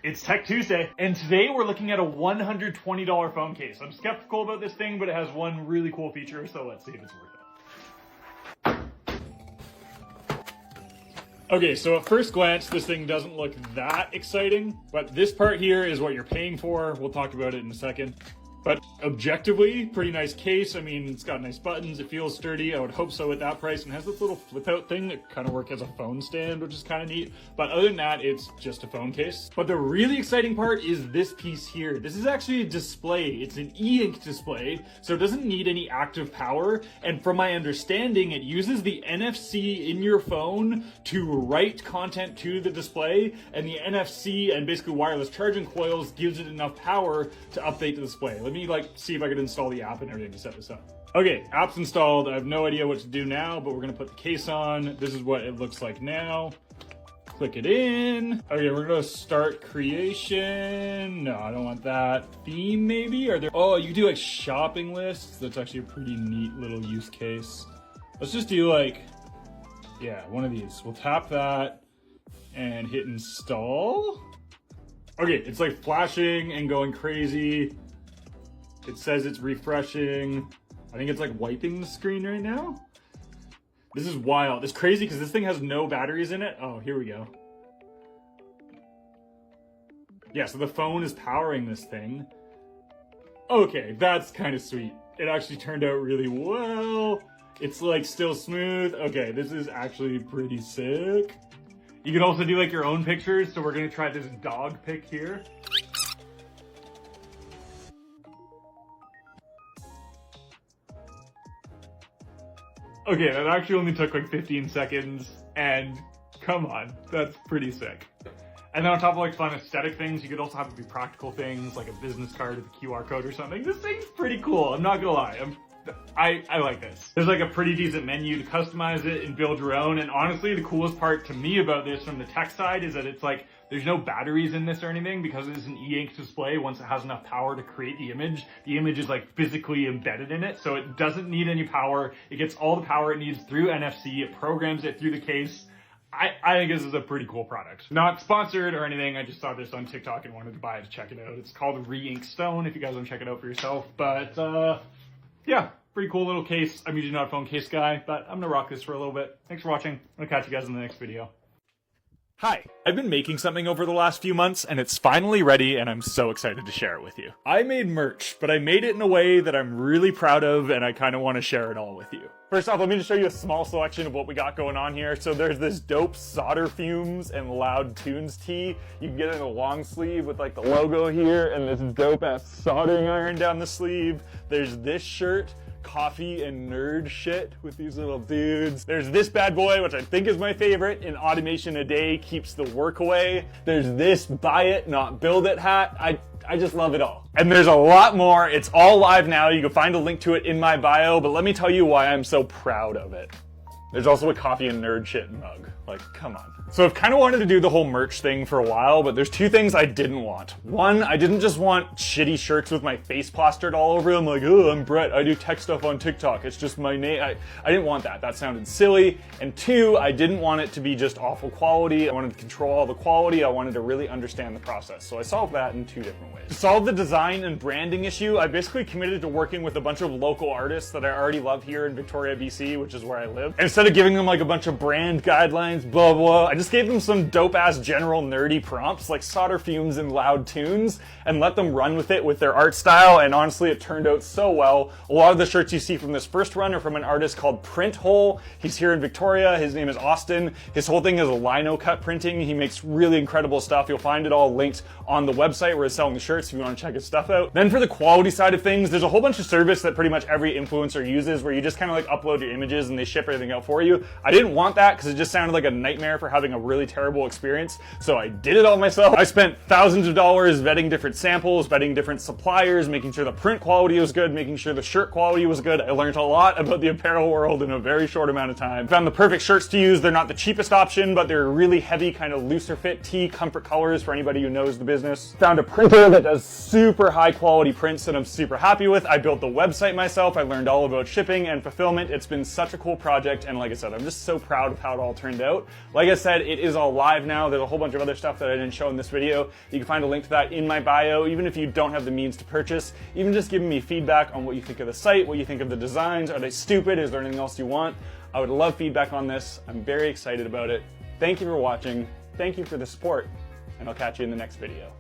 It's Tech Tuesday, and today we're looking at a $120 phone case. I'm skeptical about this thing, but it has one really cool feature, so let's see if it's worth it. Okay, so at first glance, this thing doesn't look that exciting, but this part here is what you're paying for. We'll talk about it in a second. But objectively, pretty nice case. I mean, it's got nice buttons, it feels sturdy, I would hope so at that price, and has this little flip out thing that kind of works as a phone stand, which is kind of neat. But other than that, it's just a phone case. But the really exciting part is this piece here. This is actually a display. It's an Eink display, so it doesn't need any active power. And from my understanding, it uses the NFC in your phone to write content to the display, and the NFC and basically wireless charging coils gives it enough power to update the display. Let me see if I could install the app and everything to set this up. Okay, app's installed. I have no idea what to do now, but we're gonna put the case on. This is what it looks like now. Click it in. Okay, we're gonna start creation. No, I don't want that. Theme maybe? Are there, oh, you can do like shopping lists. That's actually a pretty neat little use case. Let's just do like, yeah, one of these. We'll tap that and hit install. Okay, it's like flashing and going crazy. It says it's refreshing. I think it's like wiping the screen right now. This is wild. It's crazy because this thing has no batteries in it. Oh, here we go. Yeah, so the phone is powering this thing. Okay, that's kind of sweet. It actually turned out really well. It's like still smooth. Okay, this is actually pretty sick. You can also do like your own pictures. So we're gonna try this dog pic here. Okay, that actually only took like 15 seconds, and come on, that's pretty sick. And then on top of like fun aesthetic things, you could also have it be practical things, like a business card with a QR code or something. This thing's pretty cool, I'm not gonna lie. I like this. There's like a pretty decent menu to customize it and build your own, and honestly, the coolest part to me about this from the tech side is that it's like, there's no batteries in this or anything because it's an E-Ink display. Once it has enough power to create the image is like physically embedded in it. So it doesn't need any power. It gets all the power it needs through NFC. It programs it through the case. I think this is a pretty cool product. Not sponsored or anything. I just saw this on TikTok and wanted to buy it to check it out. It's called Re-Ink Stone if you guys want to check it out for yourself. But yeah, pretty cool little case. I'm usually not a phone case guy, but I'm gonna rock this for a little bit. Thanks for watching. I'm gonna catch you guys in the next video. Hi, I've been making something over the last few months and it's finally ready and I'm so excited to share it with you. I made merch, but I made it in a way that I'm really proud of and I kind of want to share it all with you. First off, let me just show you a small selection of what we got going on here. So there's this dope solder fumes and loud tunes tee. You can get it in a long sleeve with like the logo here and this dope ass soldering iron down the sleeve. There's this shirt. Coffee and nerd shit with these little dudes. There's this bad boy, which I think is my favorite, in automation a day keeps the work away. There's this buy it, not build it hat. I just love it all. And there's a lot more. It's all live now. You can find a link to it in my bio, but let me tell you why I'm so proud of it. There's also a coffee and nerd shit mug. Like, come on. So I've kind of wanted to do the whole merch thing for a while, but there's two things I didn't want. One, I didn't just want shitty shirts with my face plastered all over them, like, oh, I'm Brett, I do tech stuff on TikTok, it's just my name. I didn't want that. That sounded silly. And two, I didn't want it to be just awful quality. I wanted to control all the quality. I wanted to really understand the process. So I solved that in two different ways. To solve the design and branding issue, I basically committed to working with a bunch of local artists that I already love here in Victoria, BC, which is where I live. And instead of giving them like a bunch of brand guidelines, blah, blah, I just gave them some dope ass general nerdy prompts like solder fumes and loud tunes and let them run with it with their art style. And honestly, it turned out so well. A lot of the shirts you see from this first run are from an artist called Print Hole. He's here in Victoria. His name is Austin. His whole thing is lino cut printing. He makes really incredible stuff. You'll find it all linked on the website where he's selling the shirts if you want to check his stuff out. Then for the quality side of things, there's a whole bunch of service that pretty much every influencer uses where you just kind of like upload your images and they ship everything out for you. I didn't want that because it just sounded like a nightmare for having a really terrible experience. So I did it all myself. I spent thousands of dollars vetting different samples, vetting different suppliers, making sure the print quality was good, making sure the shirt quality was good. I learned a lot about the apparel world in a very short amount of time. Found the perfect shirts to use. They're not the cheapest option, but they're really heavy, kind of looser fit tee comfort colors for anybody who knows the business. Found a printer that does super high quality prints that I'm super happy with. I built the website myself. I learned all about shipping and fulfillment. It's been such a cool project. And like I said, I'm just so proud of how it all turned out. Like I said, said, it is all live now. There's a whole bunch of other stuff that I didn't show in this video. You can find a link to that in my bio, even if you don't have the means to purchase. Even just giving me feedback on what you think of the site, what you think of the designs. Are they stupid? Is there anything else you want? I would love feedback on this. I'm very excited about it. Thank you for watching. Thank you for the support, and I'll catch you in the next video.